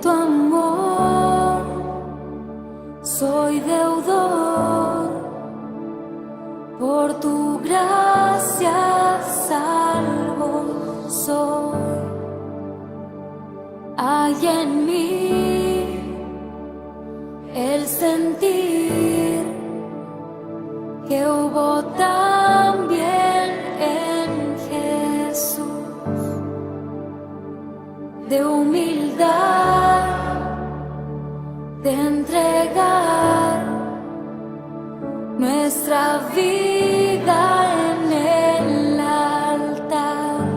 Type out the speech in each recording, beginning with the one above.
tu amor soy deudor, por tu gracia salvo soy. Hay en mí el sentir que hubo también en Jesús, de humildad, de entregar nuestra vida en el altar.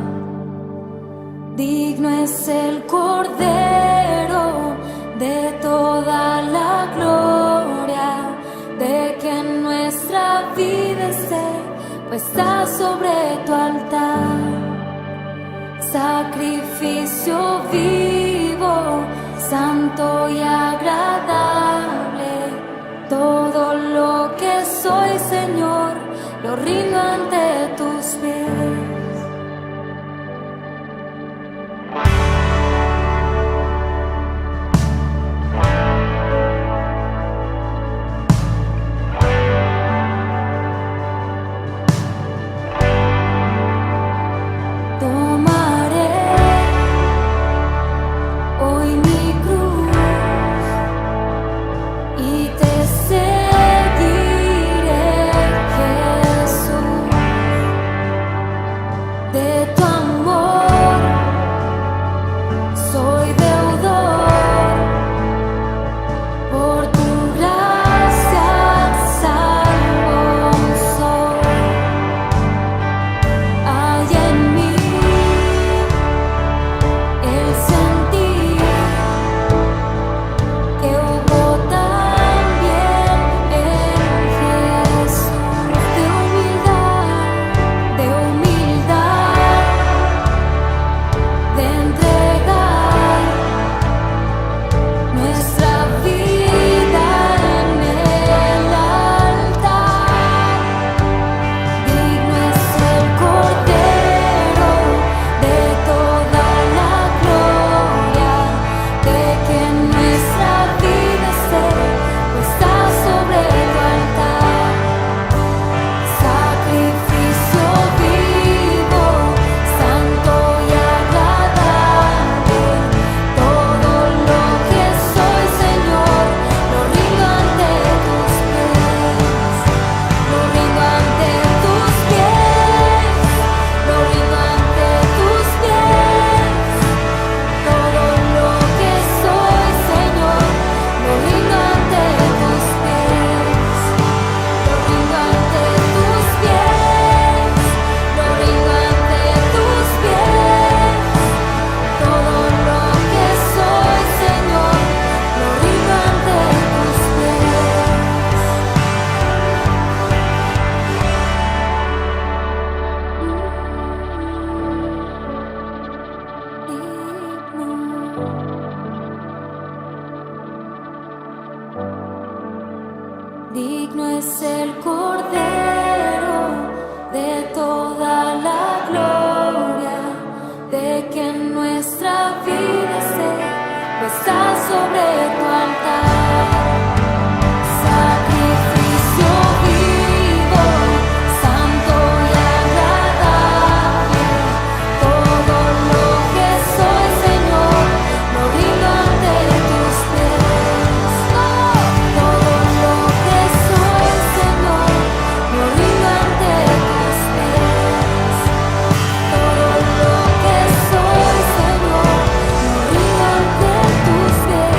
Digno es el Cordero de toda la gloria, de que en nuestra vida esté puesta sobre tu altar. Sacrificio vivo, santo y agradable, todo lo que soy, Señor, lo rindo ante tus pies. Digno es el Cordero de toda la gloria, de que en nuestra vida esté puesta sobre tu altar. Sacrificio vivo, santo y agradable, todo lo que soy, Señor, lo rindo ante tus pies. Todo lo que soy, Señor, lo rindo ante tus pies. Todo lo que soy, Señor, lo rindo ante tus pies.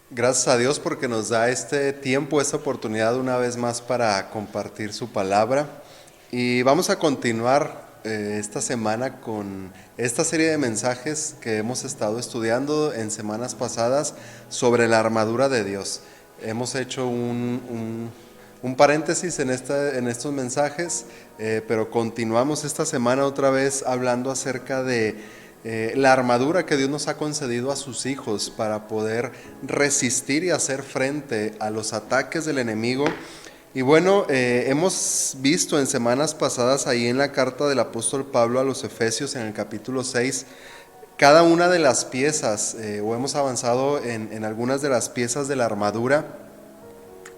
Gracias a Dios porque nos da este tiempo, esta oportunidad una vez más para compartir su palabra. Y vamos a continuar esta semana con esta serie de mensajes que hemos estado estudiando en semanas pasadas sobre la armadura de Dios. Hemos hecho un paréntesis en estos mensajes, pero continuamos esta semana otra vez hablando acerca de la armadura que Dios nos ha concedido a sus hijos para poder resistir y hacer frente a los ataques del enemigo Y bueno, hemos visto en semanas pasadas ahí en la carta del apóstol Pablo a los Efesios en el capítulo 6, cada una de las piezas, o hemos avanzado en algunas de las piezas de la armadura.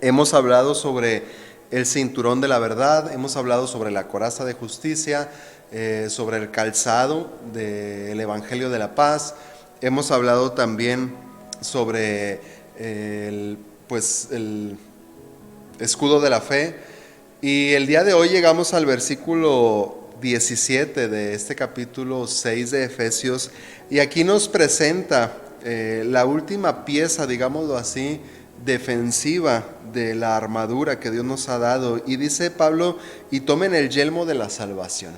Hemos hablado sobre el cinturón de la verdad, hemos hablado sobre la coraza de justicia, sobre el calzado del Evangelio de la paz. Hemos hablado también sobre el escudo de la fe. Y el día de hoy llegamos al versículo 17 de este capítulo 6 de Efesios. Y aquí nos presenta la última pieza, digámoslo así, defensiva de la armadura que Dios nos ha dado. Y dice Pablo, y tomen el yelmo de la salvación.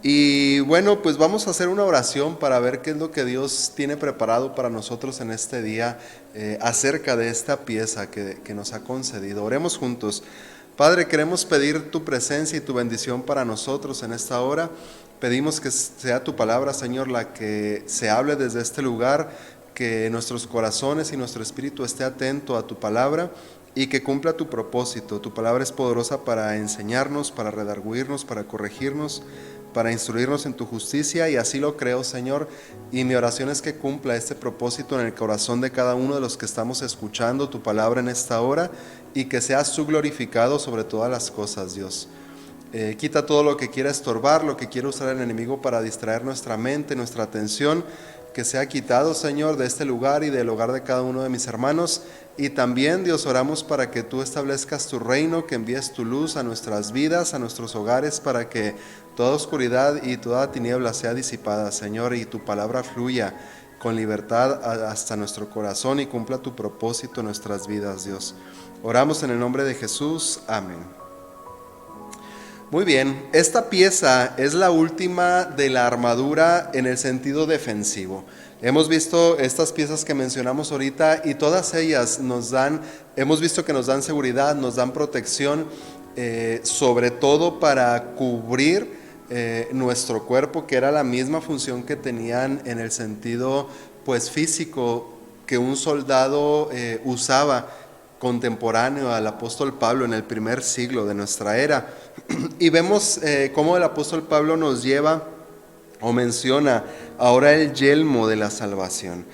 Y bueno, pues vamos a hacer una oración para ver qué es lo que Dios tiene preparado para nosotros en este día acerca de esta pieza que nos ha concedido. Oremos juntos. Padre, queremos pedir tu presencia y tu bendición para nosotros en esta hora. Pedimos que sea tu palabra, Señor, la que se hable desde este lugar, que nuestros corazones y nuestro espíritu esté atento a tu palabra y que cumpla tu propósito. Tu palabra es poderosa para enseñarnos, para redarguirnos, para corregirnos, para instruirnos en tu justicia, y así lo creo, Señor, y mi oración es que cumpla este propósito en el corazón de cada uno de los que estamos escuchando tu palabra en esta hora, y que seas tú glorificado sobre todas las cosas, Dios. Quita todo lo que quiera estorbar, lo que quiera usar el enemigo para distraer nuestra mente, nuestra atención, que sea quitado, Señor, de este lugar y del hogar de cada uno de mis hermanos. Y también, Dios, oramos para que tú establezcas tu reino, que envíes tu luz a nuestras vidas, a nuestros hogares, para que toda oscuridad y toda tiniebla sea disipada, Señor, y tu palabra fluya con libertad hasta nuestro corazón y cumpla tu propósito en nuestras vidas, Dios. Oramos en el nombre de Jesús. Amén. Muy bien, esta pieza es la última de la armadura en el sentido defensivo. Hemos visto estas piezas que mencionamos ahorita y todas ellas hemos visto que nos dan seguridad, nos dan protección, sobre todo para cubrir nuestro cuerpo, que era la misma función que tenían en el sentido pues físico que un soldado usaba contemporáneo al apóstol Pablo en el primer siglo de nuestra era. Y vemos cómo el apóstol Pablo nos lleva o menciona ahora el yelmo de la salvación.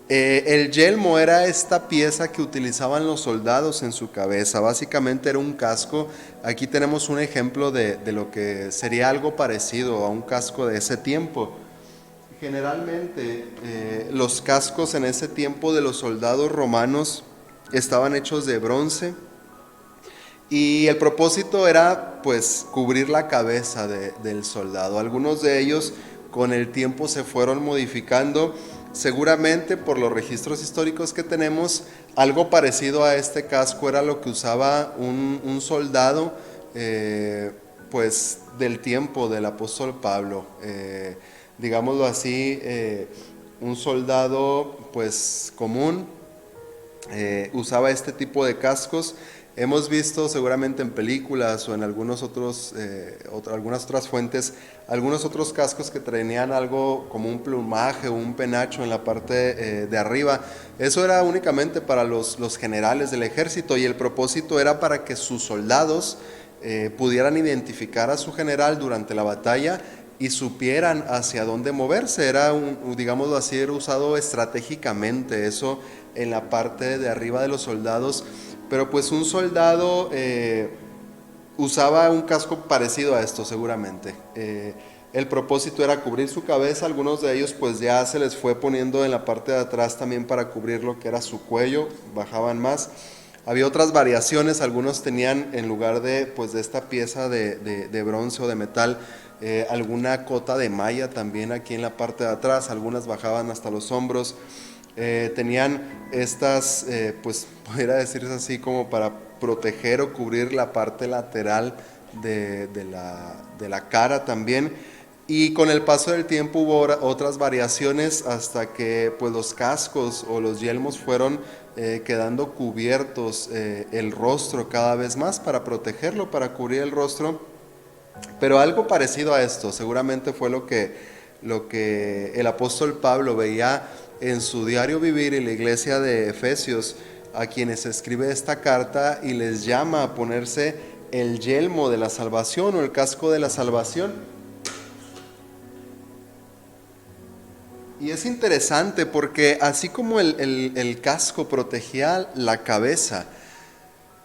El yelmo era esta pieza que utilizaban los soldados en su cabeza. Básicamente era un casco. Aquí tenemos un ejemplo de lo que sería algo parecido a un casco de ese tiempo. Generalmente los cascos en ese tiempo de los soldados romanos estaban hechos de bronce, y el propósito era pues cubrir la cabeza del soldado. Algunos de ellos con el tiempo se fueron modificando. Seguramente por los registros históricos que tenemos, algo parecido a este casco era lo que usaba un soldado pues del tiempo del apóstol Pablo. Digámoslo así, un soldado pues común usaba este tipo de cascos. Hemos visto seguramente en películas o en algunas otras fuentes, algunos otros cascos que tenían algo como un plumaje o un penacho en la parte de arriba. Eso era únicamente para los generales del ejército, y el propósito era para que sus soldados pudieran identificar a su general durante la batalla y supieran hacia dónde moverse. Era digámoslo así, era usado estratégicamente eso en la parte de arriba de los soldados. Pero pues un soldado usaba un casco parecido a esto seguramente. El propósito era cubrir su cabeza. Algunos de ellos pues ya se les fue poniendo en la parte de atrás también para cubrir lo que era su cuello, bajaban más. Había otras variaciones, algunos tenían en lugar de esta pieza de bronce o de metal, alguna cota de malla también aquí en la parte de atrás. Algunas bajaban hasta los hombros. Tenían estas, pues podría decirse así, como para proteger o cubrir la parte lateral de la cara también. Y con el paso del tiempo hubo otras variaciones hasta que pues los cascos o los yelmos fueron quedando cubiertos el rostro cada vez más para protegerlo, para cubrir el rostro. Pero algo parecido a esto seguramente fue lo que el apóstol Pablo veía en su diario vivir en la iglesia de Efesios, a quienes escribe esta carta y les llama a ponerse el yelmo de la salvación o el casco de la salvación. Y es interesante porque así como el casco protegía la cabeza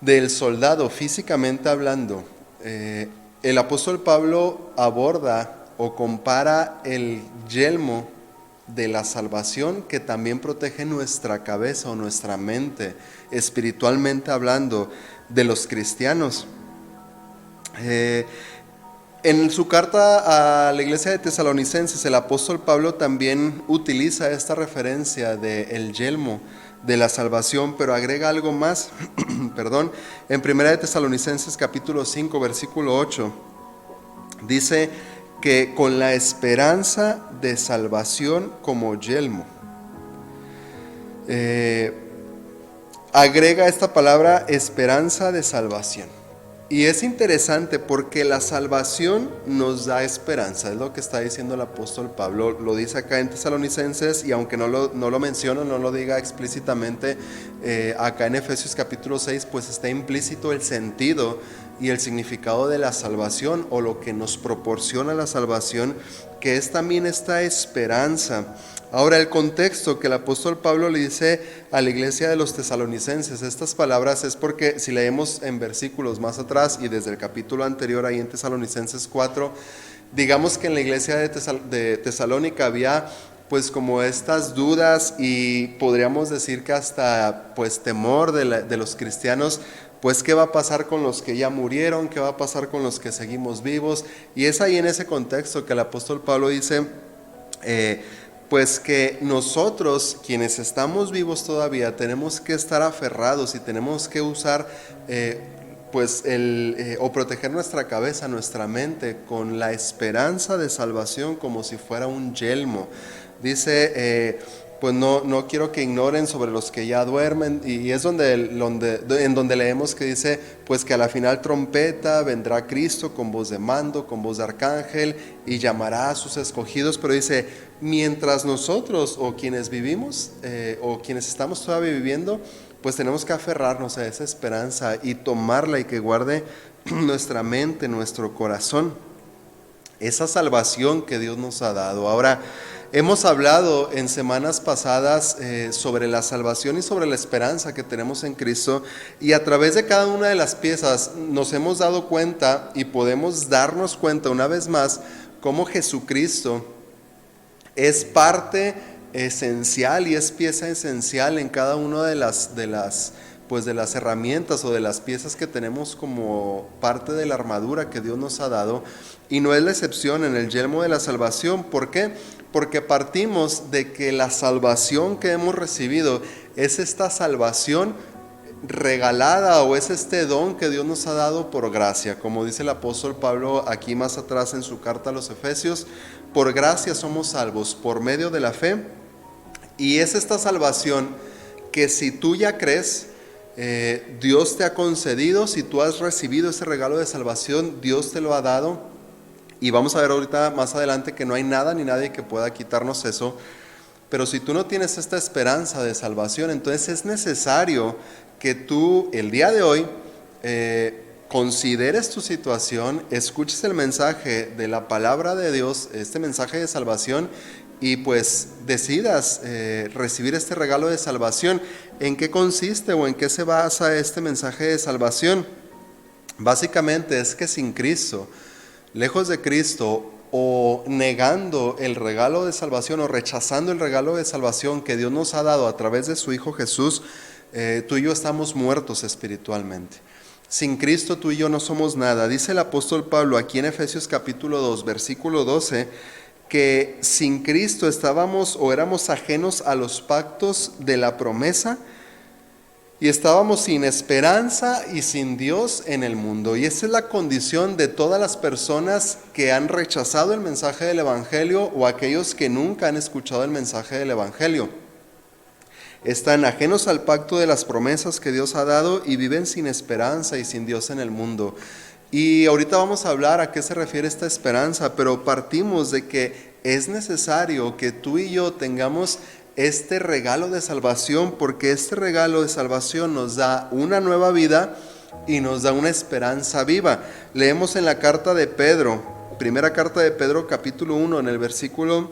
del soldado físicamente hablando, el apóstol Pablo aborda o compara el yelmo de la salvación que también protege nuestra cabeza o nuestra mente, espiritualmente hablando, de los cristianos. En su carta a la iglesia de Tesalonicenses, el apóstol Pablo también utiliza esta referencia del yelmo de la salvación, pero agrega algo más. Perdón, en 1 de Tesalonicenses capítulo 5, versículo 8, dice que con la esperanza de salvación como yelmo. Agrega esta palabra esperanza de salvación. Y es interesante porque la salvación nos da esperanza, es lo que está diciendo el apóstol Pablo, lo dice acá en Tesalonicenses, y aunque no lo menciona, no lo diga explícitamente, acá en Efesios capítulo 6, pues está implícito el sentido y el significado de la salvación, o lo que nos proporciona la salvación, que es también esta esperanza. Ahora, el contexto que el apóstol Pablo le dice a la iglesia de los tesalonicenses estas palabras es porque si leemos en versículos más atrás y desde el capítulo anterior ahí en Tesalonicenses 4, digamos que en la iglesia de Tesalónica había pues como estas dudas y podríamos decir que hasta pues temor de los cristianos, pues qué va a pasar con los que ya murieron, qué va a pasar con los que seguimos vivos. Y es ahí en ese contexto que el apóstol Pablo dice pues que nosotros, quienes estamos vivos todavía, tenemos que estar aferrados y tenemos que usar o proteger nuestra cabeza, nuestra mente con la esperanza de salvación como si fuera un yelmo. Dice, pues no quiero que ignoren sobre los que ya duermen, y es en donde leemos que dice, pues que a la final trompeta vendrá Cristo con voz de mando, con voz de arcángel, y llamará a sus escogidos, pero dice, mientras nosotros o quienes vivimos o quienes estamos todavía viviendo, pues tenemos que aferrarnos a esa esperanza y tomarla y que guarde nuestra mente, nuestro corazón, esa salvación que Dios nos ha dado. Ahora, hemos hablado en semanas pasadas sobre la salvación y sobre la esperanza que tenemos en Cristo, y a través de cada una de las piezas nos hemos dado cuenta y podemos darnos cuenta una vez más cómo Jesucristo es parte esencial y es pieza esencial en cada una de las herramientas o de las piezas que tenemos como parte de la armadura que Dios nos ha dado, y no es la excepción en el yelmo de la salvación. ¿Por qué? Porque partimos de que la salvación que hemos recibido es esta salvación regalada, o es este don que Dios nos ha dado por gracia, como dice el apóstol Pablo aquí más atrás en su carta a los Efesios, por gracia somos salvos por medio de la fe. Y es esta salvación que si tú ya crees, Dios te ha concedido, si tú has recibido ese regalo de salvación, Dios te lo ha dado. Y vamos a ver ahorita más adelante que no hay nada ni nadie que pueda quitarnos eso. Pero si tú no tienes esta esperanza de salvación, entonces es necesario que tú el día de hoy consideres tu situación, escuches el mensaje de la palabra de Dios, este mensaje de salvación, y pues decidas recibir este regalo de salvación. ¿En qué consiste o en qué se basa este mensaje de salvación? Básicamente es que sin Cristo, lejos de Cristo, o negando el regalo de salvación o rechazando el regalo de salvación que Dios nos ha dado a través de su Hijo Jesús, tú y yo estamos muertos espiritualmente. Sin Cristo tú y yo no somos nada. Dice el apóstol Pablo aquí en Efesios capítulo 2, versículo 12, que sin Cristo estábamos o éramos ajenos a los pactos de la promesa, y estábamos sin esperanza y sin Dios en el mundo. Y esa es la condición de todas las personas que han rechazado el mensaje del Evangelio, o aquellos que nunca han escuchado el mensaje del Evangelio. Están ajenos al pacto de las promesas que Dios ha dado y viven sin esperanza y sin Dios en el mundo. Y ahorita vamos a hablar a qué se refiere esta esperanza, pero partimos de que es necesario que tú y yo tengamos este regalo de salvación, porque este regalo de salvación nos da una nueva vida y nos da una esperanza viva. Leemos en la carta de Pedro, primera carta de Pedro, capítulo 1, en el versículo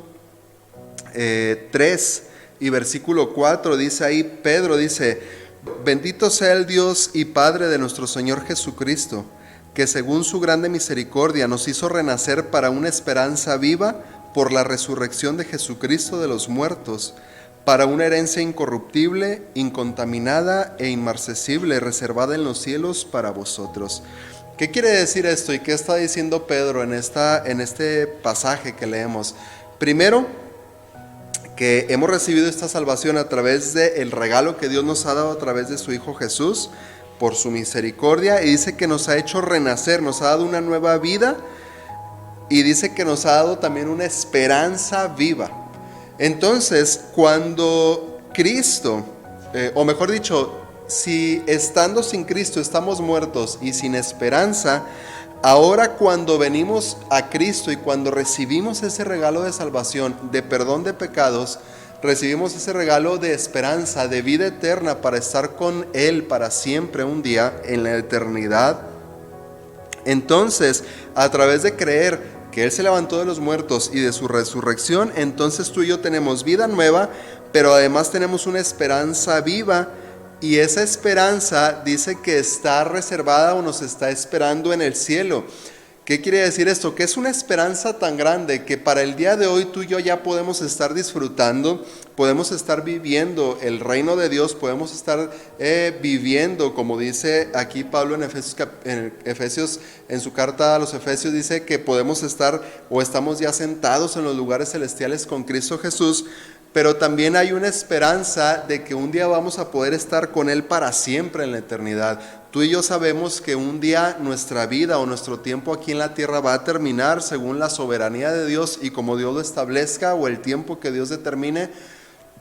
3 y versículo 4, dice ahí, Pedro dice: bendito sea el Dios y Padre de nuestro Señor Jesucristo, que según su grande misericordia nos hizo renacer para una esperanza viva por la resurrección de Jesucristo de los muertos, para una herencia incorruptible, incontaminada e inmarcesible, reservada en los cielos para vosotros. ¿Qué quiere decir esto y qué está diciendo Pedro en este pasaje que leemos? Primero, que hemos recibido esta salvación a través del regalo que Dios nos ha dado a través de su Hijo Jesús, por su misericordia, y dice que nos ha hecho renacer, nos ha dado una nueva vida, y dice que nos ha dado también una esperanza viva. Entonces, cuando Cristo, o mejor dicho, si estando sin Cristo estamos muertos y sin esperanza, ahora cuando venimos a Cristo y cuando recibimos ese regalo de salvación, de perdón de pecados, recibimos ese regalo de esperanza, de vida eterna para estar con Él para siempre un día en la eternidad. Entonces, a través de creer que Él se levantó de los muertos y de su resurrección, entonces tú y yo tenemos vida nueva, pero además tenemos una esperanza viva, y esa esperanza dice que está reservada o nos está esperando en el cielo. ¿Qué quiere decir esto? Que es una esperanza tan grande que para el día de hoy tú y yo ya podemos estar disfrutando, podemos estar viviendo el reino de Dios, podemos estar viviendo, como dice aquí Pablo en Efesios, en su carta a los Efesios, dice que podemos estar o estamos ya sentados en los lugares celestiales con Cristo Jesús, pero también hay una esperanza de que un día vamos a poder estar con Él para siempre en la eternidad. Tú y yo sabemos que un día nuestra vida o nuestro tiempo aquí en la tierra va a terminar según la soberanía de Dios y como Dios lo establezca, o el tiempo que Dios determine,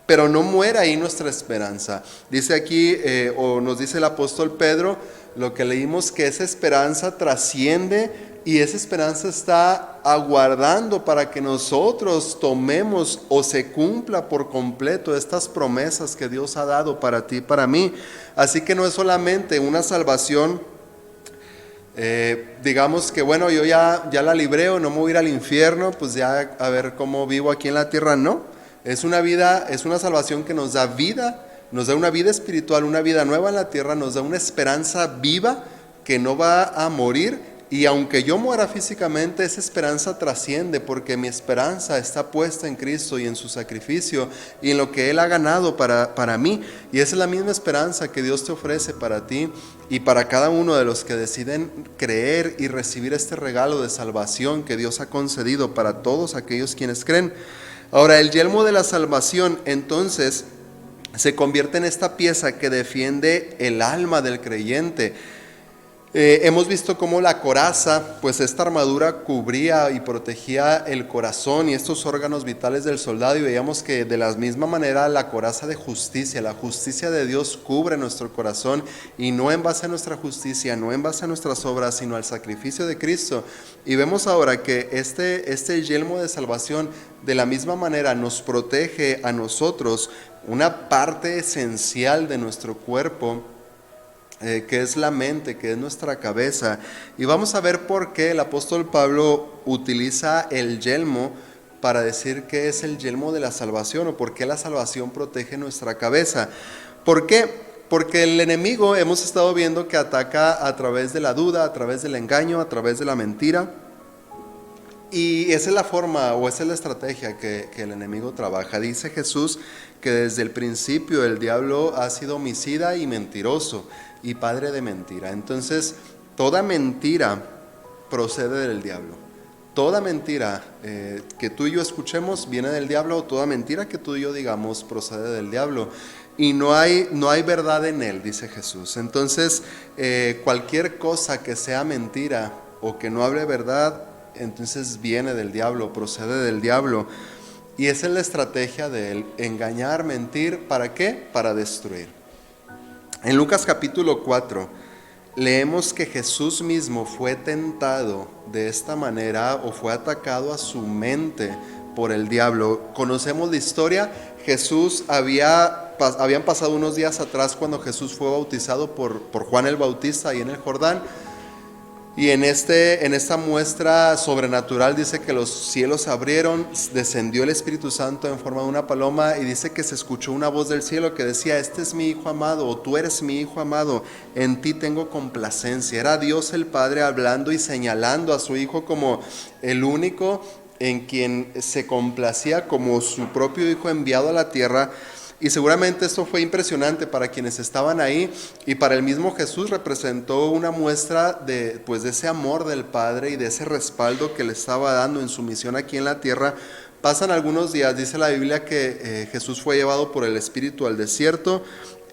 pero no muera ahí nuestra esperanza. Dice aquí, o nos dice el apóstol Pedro, lo que leímos, que esa esperanza trasciende, y esa esperanza está aguardando para que nosotros tomemos o se cumpla por completo estas promesas que Dios ha dado para ti y para mí. Así que no es solamente una salvación, digamos que bueno, yo ya la libré o no me voy a ir al infierno, pues ya a ver cómo vivo aquí en la tierra. No, es una vida, es una salvación que nos da vida, nos da una vida espiritual, una vida nueva en la tierra, nos da una esperanza viva que no va a morir. Y aunque yo muera físicamente, esa esperanza trasciende, porque mi esperanza está puesta en Cristo y en su sacrificio y en lo que Él ha ganado para mí. Y esa es la misma esperanza que Dios te ofrece para ti y para cada uno de los que deciden creer y recibir este regalo de salvación que Dios ha concedido para todos aquellos quienes creen. Ahora, el yelmo de la salvación entonces se convierte en esta pieza que defiende el alma del creyente. Hemos visto cómo la coraza, pues esta armadura cubría y protegía el corazón y estos órganos vitales del soldado, y veíamos que de la misma manera la coraza de justicia, la justicia de Dios cubre nuestro corazón, y no en base a nuestra justicia, no en base a nuestras obras, sino al sacrificio de Cristo. Y vemos ahora que este yelmo de salvación de la misma manera nos protege a nosotros, una parte esencial de nuestro cuerpo, que es la mente, que es nuestra cabeza. Y vamos a ver por qué el apóstol Pablo utiliza el yelmo para decir que es el yelmo de la salvación, o por qué la salvación protege nuestra cabeza. ¿Por qué? Porque el enemigo hemos estado viendo que ataca a través de la duda, a través del engaño, a través de la mentira. Y esa es la forma o esa es la estrategia que el enemigo trabaja. Dice Jesús que desde el principio el diablo ha sido homicida y mentiroso y padre de mentira. Entonces, toda mentira procede del diablo. Toda mentira que tú y yo escuchemos viene del diablo, o toda mentira que tú y yo digamos procede del diablo. Y no hay verdad en él, dice Jesús. Entonces, cualquier cosa que sea mentira o que no hable verdad, entonces viene del diablo, procede del diablo. Y esa es la estrategia de él: engañar, mentir. ¿Para qué? Para destruir. En Lucas capítulo 4 leemos que Jesús mismo fue tentado de esta manera, o fue atacado a su mente por el diablo. Conocemos la historia. habían pasado unos días atrás cuando Jesús fue bautizado por Juan el Bautista ahí en el Jordán. Y en esta muestra sobrenatural dice que los cielos se abrieron, descendió el Espíritu Santo en forma de una paloma y dice que se escuchó una voz del cielo que decía: este es mi Hijo amado, o tú eres mi Hijo amado, en ti tengo complacencia. Era Dios el Padre hablando y señalando a su Hijo como el único en quien se complacía, como su propio Hijo enviado a la tierra. Y seguramente esto fue impresionante para quienes estaban ahí, y para el mismo Jesús representó una muestra de ese amor del Padre y de ese respaldo que le estaba dando en su misión aquí en la tierra. Pasan algunos días, dice la Biblia que Jesús fue llevado por el Espíritu al desierto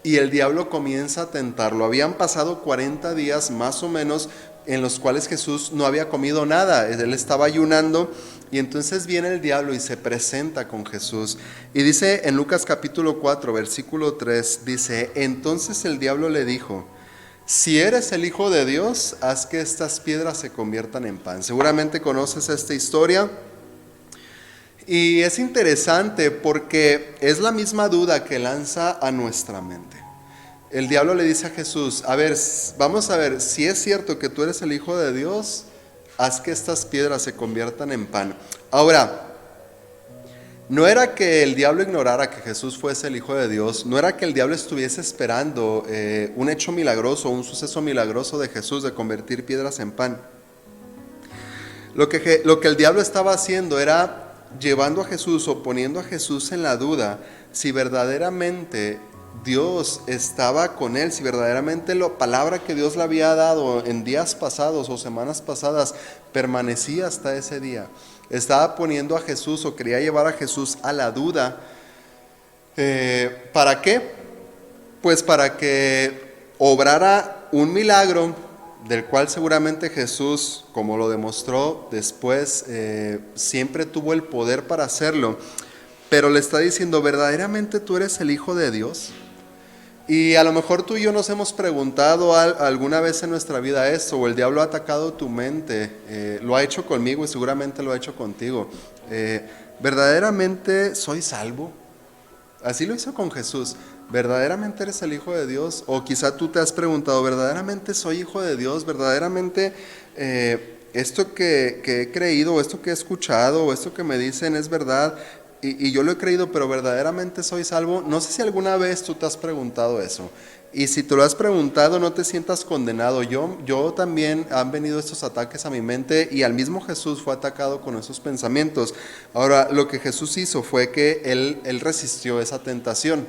y el diablo comienza a tentarlo. Habían pasado 40 días más o menos en los cuales Jesús no había comido nada, él estaba ayunando. Y entonces viene el diablo y se presenta con Jesús. Y dice en Lucas capítulo 4, versículo 3, dice: entonces el diablo le dijo: si eres el Hijo de Dios, haz que estas piedras se conviertan en pan. Seguramente conoces esta historia. Y es interesante porque es la misma duda que lanza a nuestra mente. El diablo le dice a Jesús: a ver, vamos a ver, si es cierto que tú eres el Hijo de Dios, haz que estas piedras se conviertan en pan. Ahora, no era que el diablo ignorara que Jesús fuese el Hijo de Dios, no era que el diablo estuviese esperando un hecho milagroso, un suceso milagroso de Jesús de convertir piedras en pan. Lo que el diablo estaba haciendo era llevando a Jesús o poniendo a Jesús en la duda si verdaderamente Dios estaba con él, si verdaderamente la palabra que Dios le había dado en días pasados o semanas pasadas permanecía hasta ese día. Estaba poniendo a Jesús, o quería llevar a Jesús a la duda. ¿Para qué? Pues para que obrara un milagro del cual seguramente Jesús, como lo demostró después, siempre tuvo el poder para hacerlo. Pero le está diciendo: ¿verdaderamente tú eres el Hijo de Dios? Y a lo mejor tú y yo nos hemos preguntado alguna vez en nuestra vida esto, o el diablo ha atacado tu mente, lo ha hecho conmigo y seguramente lo ha hecho contigo. ¿Verdaderamente soy salvo? Así lo hizo con Jesús. ¿Verdaderamente eres el Hijo de Dios? O quizá tú te has preguntado: ¿verdaderamente soy hijo de Dios? ¿Verdaderamente esto que he creído, o esto que he escuchado, o esto que me dicen es verdad? Y yo lo he creído, pero ¿verdaderamente soy salvo? No sé si alguna vez tú te has preguntado eso. Y si te lo has preguntado, no te sientas condenado. Yo también han venido estos ataques a mi mente, y al mismo Jesús fue atacado con esos pensamientos. Ahora, lo que Jesús hizo fue que Él resistió esa tentación.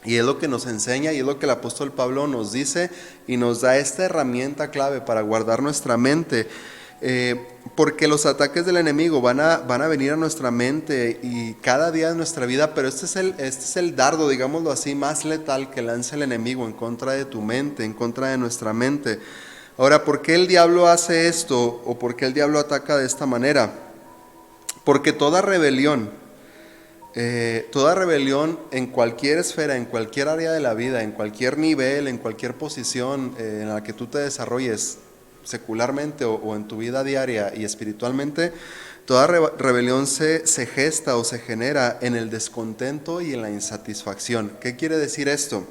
Y es lo que nos enseña, y es lo que el apóstol Pablo nos dice, y nos da esta herramienta clave para guardar nuestra mente. Porque los ataques del enemigo van a venir a nuestra mente y cada día de nuestra vida, pero este es el dardo, digámoslo así, más letal que lanza el enemigo en contra de tu mente, en contra de nuestra mente. Ahora, ¿por qué el diablo hace esto, o por qué el diablo ataca de esta manera? Porque toda rebelión en cualquier esfera, en cualquier área de la vida, en cualquier nivel, en cualquier posición en la que tú te desarrolles, secularmente o en tu vida diaria y espiritualmente, toda rebelión se gesta o se genera en el descontento y en la insatisfacción. ¿Qué quiere decir esto?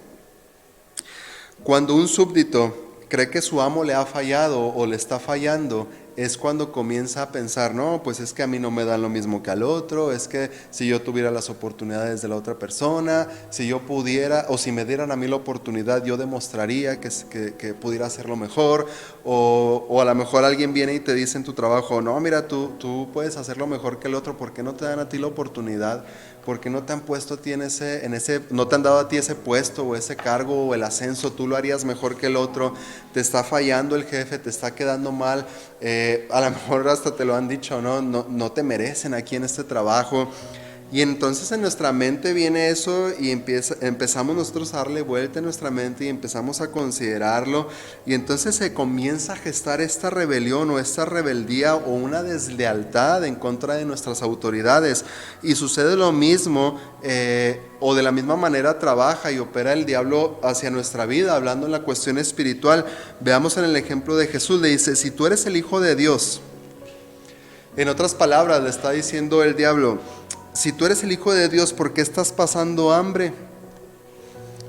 Cuando un súbdito cree que su amo le ha fallado o le está fallando, es cuando comienza a pensar: no, pues es que a mí no me dan lo mismo que al otro, es que si yo tuviera las oportunidades de la otra persona, si yo pudiera, o si me dieran a mí la oportunidad, yo demostraría que pudiera hacerlo mejor. O a lo mejor alguien viene y te dice en tu trabajo: no, mira, tú puedes hacerlo mejor que el otro, ¿por qué no te dan a ti la oportunidad? ¿Por qué no te han puesto a ti no te han dado a ti ese puesto o ese cargo o el ascenso? Tú lo harías mejor que el otro. Te está fallando el jefe, te está quedando mal. A lo mejor hasta te lo han dicho: no te merecen aquí en este trabajo. Y entonces en nuestra mente viene eso, y empezamos nosotros a darle vuelta en nuestra mente y empezamos a considerarlo, y entonces se comienza a gestar esta rebelión o esta rebeldía o una deslealtad en contra de nuestras autoridades. Y sucede lo mismo, o de la misma manera trabaja y opera el diablo hacia nuestra vida, hablando en la cuestión espiritual. Veamos en el ejemplo de Jesús, le dice: si tú eres el Hijo de Dios. En otras palabras, le está diciendo el diablo: si tú eres el Hijo de Dios, ¿por qué estás pasando hambre?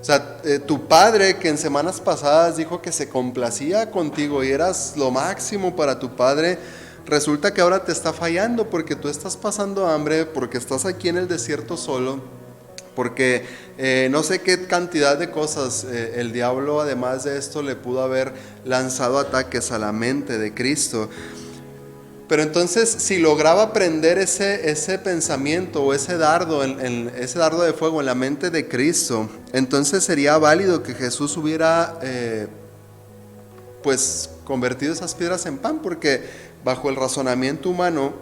O sea, tu padre que en semanas pasadas dijo que se complacía contigo y eras lo máximo para tu padre, resulta que ahora te está fallando porque tú estás pasando hambre, porque estás aquí en el desierto solo, porque no sé qué cantidad de cosas el diablo además de esto le pudo haber lanzado ataques a la mente de Cristo. Pero entonces, si lograba prender ese pensamiento o ese dardo, ese dardo de fuego en la mente de Cristo, entonces sería válido que Jesús hubiera pues convertido esas piedras en pan, porque bajo el razonamiento humano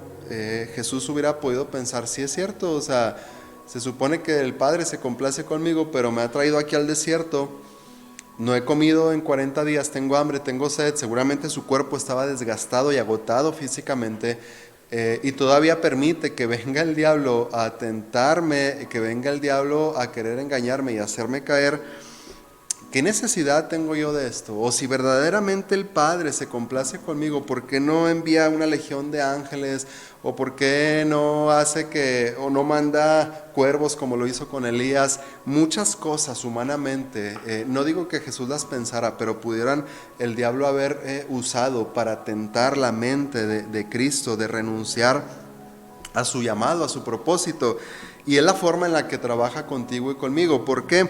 Jesús hubiera podido pensar, sí es cierto, o sea, se supone que el Padre se complace conmigo, pero me ha traído aquí al desierto. No he comido en 40 días, tengo hambre, tengo sed, seguramente su cuerpo estaba desgastado y agotado físicamente, y todavía permite que venga el diablo a tentarme, que venga el diablo a querer engañarme y hacerme caer. ¿Qué necesidad tengo yo de esto? O si verdaderamente el Padre se complace conmigo, ¿por qué no envía una legión de ángeles? ¿O por qué no hace o no manda cuervos como lo hizo con Elías? Muchas cosas humanamente, no digo que Jesús las pensara, pero pudieran el diablo haber usado para tentar la mente de Cristo, de renunciar a su llamado, a su propósito. Y es la forma en la que trabaja contigo y conmigo. ¿Por qué?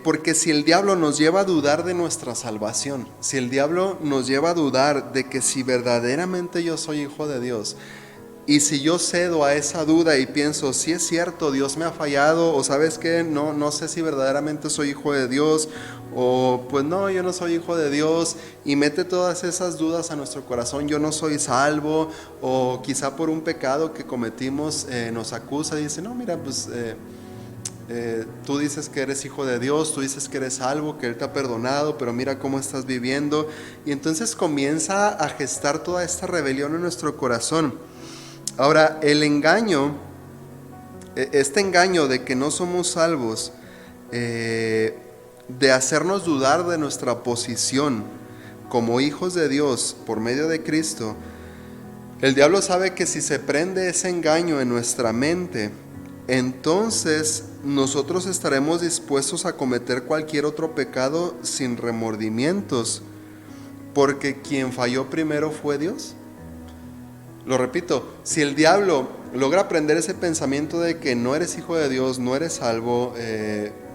Porque si el diablo nos lleva a dudar de nuestra salvación, si el diablo nos lleva a dudar de que si verdaderamente yo soy hijo de Dios, y si yo cedo a esa duda y pienso, si es cierto, Dios me ha fallado, o sabes qué, no sé si verdaderamente soy hijo de Dios, o pues no, yo no soy hijo de Dios, y mete todas esas dudas a nuestro corazón, yo no soy salvo, o quizá por un pecado que cometimos nos acusa y dice, no, mira, pues tú dices que eres hijo de Dios, tú dices que eres salvo, que Él te ha perdonado, pero mira cómo estás viviendo. Y entonces comienza a gestar toda esta rebelión en nuestro corazón. Ahora, el engaño, este engaño de que no somos salvos, de hacernos dudar de nuestra posición como hijos de Dios por medio de Cristo, el diablo sabe que si se prende ese engaño en nuestra mente, entonces nosotros estaremos dispuestos a cometer cualquier otro pecado sin remordimientos, porque quien falló primero fue Dios. Lo repito, si el diablo logra prender ese pensamiento de que no eres hijo de Dios, no eres salvo,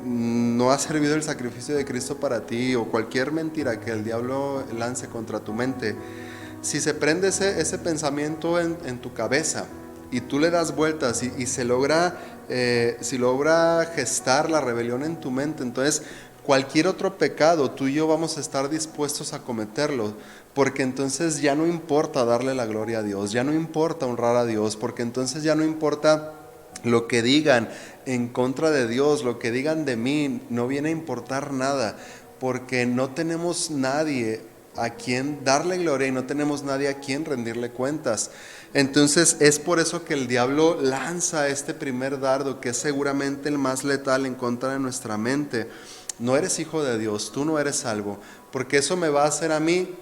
no ha servido el sacrificio de Cristo para ti, o cualquier mentira que el diablo lance contra tu mente, si se prende ese pensamiento en tu cabeza, y tú le das vueltas y si logra gestar la rebelión en tu mente, entonces cualquier otro pecado tú y yo vamos a estar dispuestos a cometerlo, porque entonces ya no importa darle la gloria a Dios, ya no importa honrar a Dios, porque entonces ya no importa lo que digan en contra de Dios, lo que digan de mí, no viene a importar nada, porque no tenemos nadie a quien darle gloria y no tenemos nadie a quien rendirle cuentas. Entonces es por eso que el diablo lanza este primer dardo, que es seguramente el más letal en contra de nuestra mente. No eres hijo de Dios, tú no eres salvo, porque eso me va a hacer a mí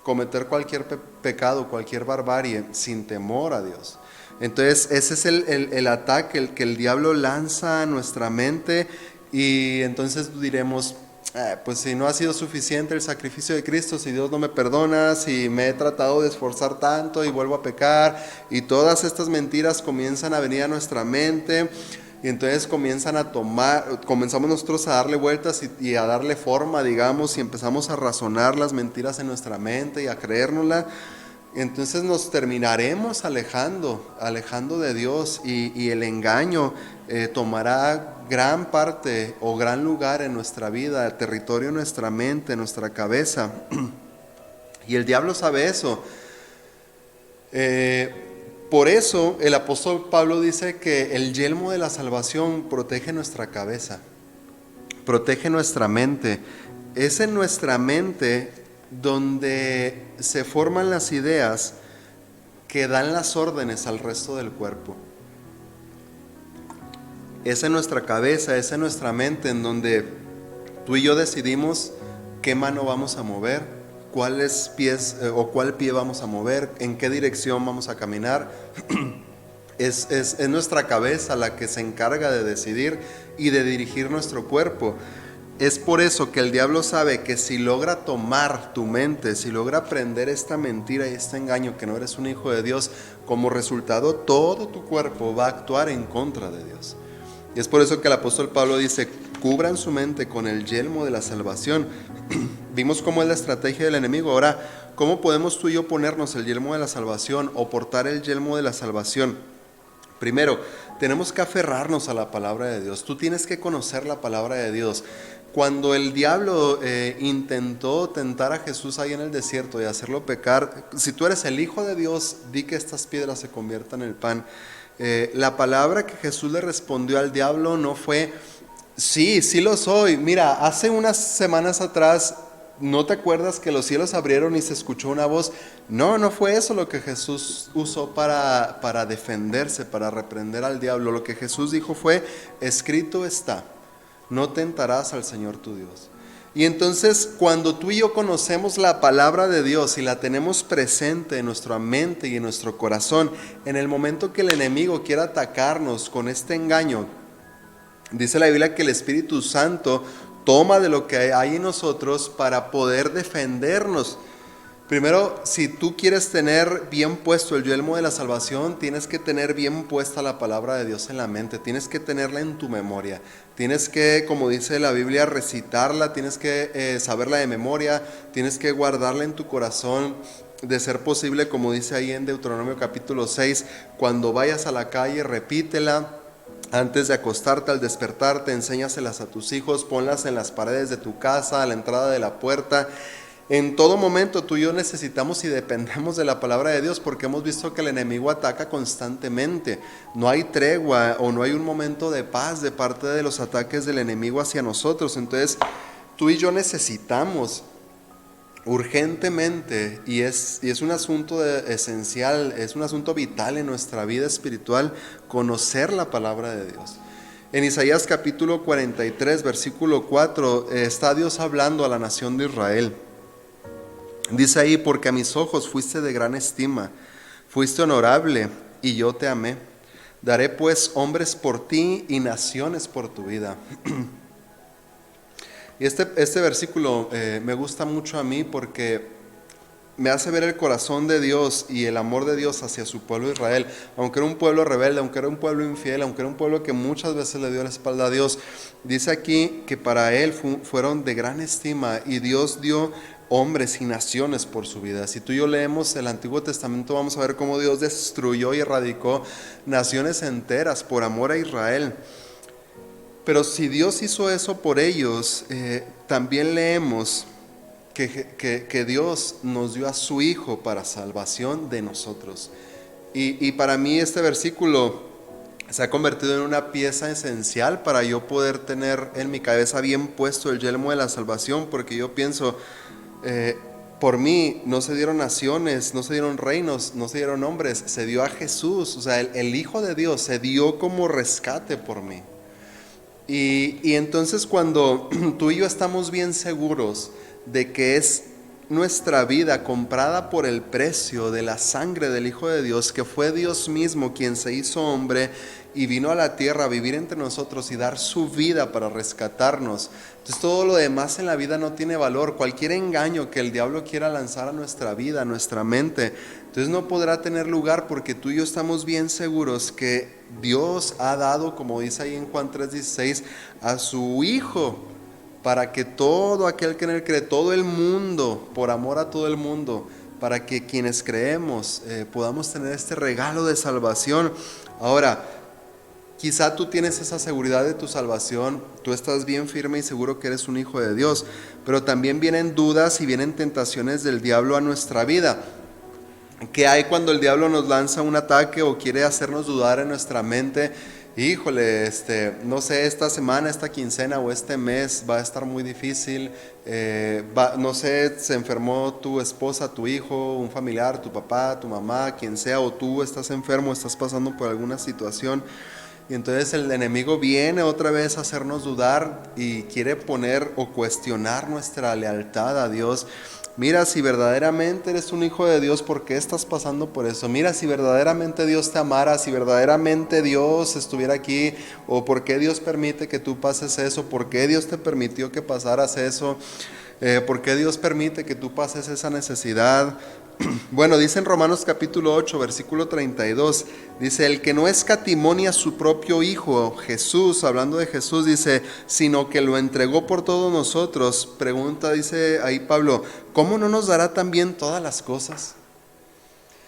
cometer cualquier pecado, cualquier barbarie, sin temor a Dios. Entonces ese es el ataque que el diablo lanza a nuestra mente, y entonces diremos, pues si no ha sido suficiente el sacrificio de Cristo, si Dios no me perdona, si me he tratado de esforzar tanto y vuelvo a pecar, y todas estas mentiras comienzan a venir a nuestra mente, y entonces comenzamos nosotros a darle vueltas y a darle forma, digamos, y empezamos a razonar las mentiras en nuestra mente y a creérnoslas. Entonces nos terminaremos alejando de Dios, y el engaño tomará gran parte o gran lugar en nuestra vida, el territorio en nuestra mente, en nuestra cabeza. Y el diablo sabe eso. Por eso el apóstol Pablo dice que el yelmo de la salvación protege nuestra cabeza, protege nuestra mente. Es en nuestra mente donde se forman las ideas que dan las órdenes al resto del cuerpo. Es en nuestra cabeza, es en nuestra mente en donde tú y yo decidimos qué mano vamos a mover, cuáles pies o cuál pie vamos a mover, en qué dirección vamos a caminar. Es nuestra cabeza la que se encarga de decidir y de dirigir nuestro cuerpo. Es por eso que el diablo sabe que si logra tomar tu mente, si logra aprender esta mentira y este engaño que no eres un hijo de Dios, como resultado todo tu cuerpo va a actuar en contra de Dios. Y es por eso que el apóstol Pablo dice, cubran su mente con el yelmo de la salvación. Vimos cómo es la estrategia del enemigo. Ahora, ¿cómo podemos tú y yo ponernos el yelmo de la salvación o portar el yelmo de la salvación? Primero, tenemos que aferrarnos a la palabra de Dios. Tú tienes que conocer la palabra de Dios. Cuando el diablo intentó tentar a Jesús ahí en el desierto y hacerlo pecar, si tú eres el Hijo de Dios, di que estas piedras se conviertan en pan. La palabra que Jesús le respondió al diablo no fue, sí, sí lo soy. Mira, hace unas semanas atrás, ¿no te acuerdas que los cielos abrieron y se escuchó una voz? No, no fue eso lo que Jesús usó para defenderse, para reprender al diablo. Lo que Jesús dijo fue, escrito está, no tentarás al Señor tu Dios. Y entonces cuando tú y yo conocemos la palabra de Dios y la tenemos presente en nuestra mente y en nuestro corazón, en el momento que el enemigo quiera atacarnos con este engaño, dice la Biblia que el Espíritu Santo toma de lo que hay en nosotros para poder defendernos. Primero, si tú quieres tener bien puesto el yelmo de la salvación, tienes que tener bien puesta la palabra de Dios en la mente, tienes que tenerla en tu memoria, tienes que, como dice la Biblia, recitarla, tienes que saberla de memoria, tienes que guardarla en tu corazón, de ser posible, como dice ahí en Deuteronomio capítulo 6, cuando vayas a la calle, repítela. Antes de acostarte, al despertarte, enséñaselas a tus hijos, ponlas en las paredes de tu casa, a la entrada de la puerta. En todo momento tú y yo necesitamos y dependemos de la palabra de Dios porque hemos visto que el enemigo ataca constantemente. No hay tregua o no hay un momento de paz de parte de los ataques del enemigo hacia nosotros. Entonces tú y yo necesitamos urgentemente, y es un asunto esencial, es un asunto vital en nuestra vida espiritual, conocer la palabra de Dios. En Isaías capítulo 43, versículo 4, está Dios hablando a la nación de Israel. Dice ahí, porque a mis ojos fuiste de gran estima, fuiste honorable y yo te amé. Daré pues hombres por ti y naciones por tu vida. Y este versículo me gusta mucho a mí porque me hace ver el corazón de Dios y el amor de Dios hacia su pueblo Israel. Aunque era un pueblo rebelde, aunque era un pueblo infiel, aunque era un pueblo que muchas veces le dio la espalda a Dios, dice aquí que para él fueron de gran estima y Dios dio hombres y naciones por su vida. Si tú y yo leemos el Antiguo Testamento, vamos a ver cómo Dios destruyó y erradicó naciones enteras por amor a Israel. Pero si Dios hizo eso por ellos, también leemos que Dios nos dio a su Hijo para salvación de nosotros. Y para mí este versículo se ha convertido en una pieza esencial para yo poder tener en mi cabeza bien puesto el yelmo de la salvación, porque yo pienso, por mí no se dieron naciones, no se dieron reinos, no se dieron hombres, se dio a Jesús. O sea, el Hijo de Dios se dio como rescate por mí. Y entonces cuando tú y yo estamos bien seguros de que es nuestra vida comprada por el precio de la sangre del Hijo de Dios, que fue Dios mismo quien se hizo hombre y vino a la tierra a vivir entre nosotros y dar su vida para rescatarnos, entonces todo lo demás en la vida no tiene valor. Cualquier engaño que el diablo quiera lanzar a nuestra vida, a nuestra mente, entonces no podrá tener lugar, porque tú y yo estamos bien seguros que Dios ha dado, como dice ahí en Juan 3:16, a su Hijo, para que todo aquel que en él cree, todo el mundo, por amor a todo el mundo, para que quienes creemos podamos tener este regalo de salvación. Ahora, quizá tú tienes esa seguridad de tu salvación, tú estás bien firme y seguro que eres un hijo de Dios, pero también vienen dudas y vienen tentaciones del diablo a nuestra vida. ¿Qué hay cuando el diablo nos lanza un ataque o quiere hacernos dudar en nuestra mente? Híjole, no sé, esta semana, esta quincena o este mes va a estar muy difícil, no sé, se enfermó tu esposa, tu hijo, un familiar, tu papá, tu mamá, quien sea, o tú estás enfermo, estás pasando por alguna situación, y entonces el enemigo viene otra vez a hacernos dudar y quiere poner o cuestionar nuestra lealtad a Dios. Mira si verdaderamente eres un hijo de Dios, ¿por qué estás pasando por eso? Mira si verdaderamente Dios te amara, si verdaderamente Dios estuviera aquí, o por qué Dios permite que tú pases eso, por qué Dios te permitió que pasaras eso, por qué Dios permite que tú pases esa necesidad. Bueno, dice en Romanos capítulo 8, versículo 32, dice, el que no escatimó ni a su propio Hijo, Jesús, hablando de Jesús, dice, sino que lo entregó por todos nosotros. Pregunta, dice ahí Pablo, ¿cómo no nos dará también todas las cosas?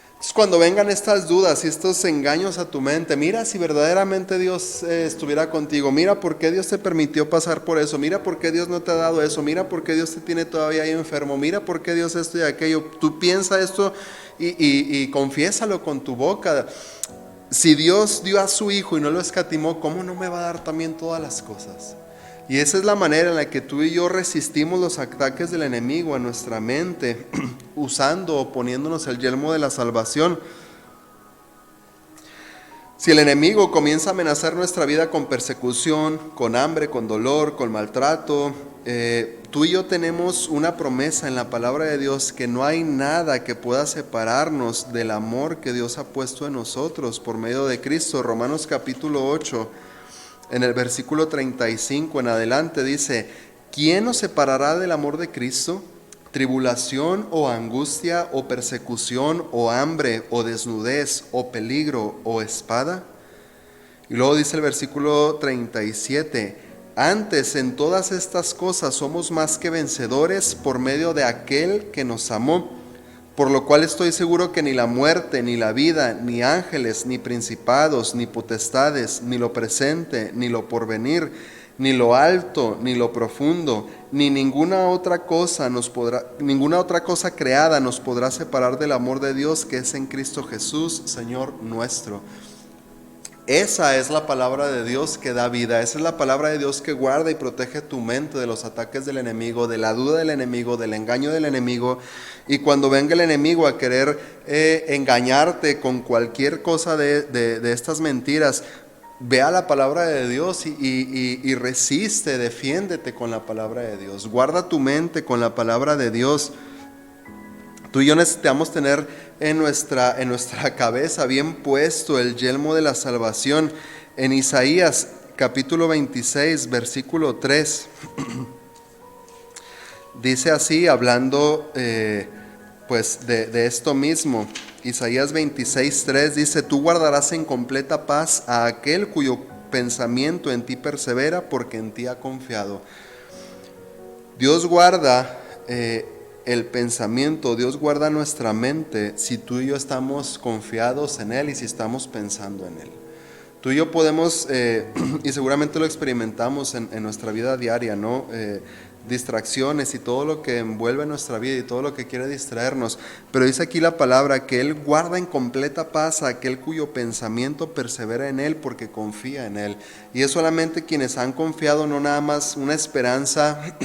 Entonces, cuando vengan estas dudas y estos engaños a tu mente, mira si verdaderamente Dios estuviera contigo, mira por qué Dios te permitió pasar por eso, mira por qué Dios no te ha dado eso, mira por qué Dios te tiene todavía ahí enfermo, mira por qué Dios esto y aquello. Tú piensa esto y confiésalo con tu boca. Si Dios dio a su Hijo y no lo escatimó, ¿cómo no me va a dar también todas las cosas? Y esa es la manera en la que tú y yo resistimos los ataques del enemigo a nuestra mente, usando o poniéndonos el yelmo de la salvación. Si el enemigo comienza a amenazar nuestra vida con persecución, con hambre, con dolor, con maltrato, tú y yo tenemos una promesa en la palabra de Dios que no hay nada que pueda separarnos del amor que Dios ha puesto en nosotros por medio de Cristo. Romanos capítulo 8. En el versículo 35 en adelante dice, ¿quién nos separará del amor de Cristo? ¿Tribulación o angustia o persecución o hambre o desnudez o peligro o espada? Y luego dice el versículo 37, antes en todas estas cosas somos más que vencedores por medio de aquel que nos amó. Por lo cual estoy seguro que ni la muerte, ni la vida, ni ángeles, ni principados, ni potestades, ni lo presente, ni lo porvenir, ni lo alto, ni lo profundo, ni ninguna otra cosa creada nos podrá separar del amor de Dios que es en Cristo Jesús, Señor nuestro. Esa es la palabra de Dios que da vida, esa es la palabra de Dios que guarda y protege tu mente de los ataques del enemigo, de la duda del enemigo, del engaño del enemigo. Y cuando venga el enemigo a querer engañarte con cualquier cosa de estas mentiras, ve a la palabra de Dios y resiste, defiéndete con la palabra de Dios. Guarda tu mente con la palabra de Dios. Tú y yo necesitamos tener en nuestra cabeza bien puesto el yelmo de la salvación. En Isaías capítulo 26, versículo 3, dice así, hablando pues de esto mismo. Isaías 26, 3 dice, tú guardarás en completa paz a aquel cuyo pensamiento en ti persevera, porque en ti ha confiado. Dios guarda el pensamiento, Dios guarda nuestra mente si tú y yo estamos confiados en Él y si estamos pensando en Él. Tú y yo podemos, y seguramente lo experimentamos en nuestra vida diaria, ¿no? Distracciones y todo lo que envuelve nuestra vida y todo lo que quiere distraernos. Pero dice aquí la palabra que Él guarda en completa paz a aquel cuyo pensamiento persevera en Él porque confía en Él. Y es solamente quienes han confiado, no nada más una esperanza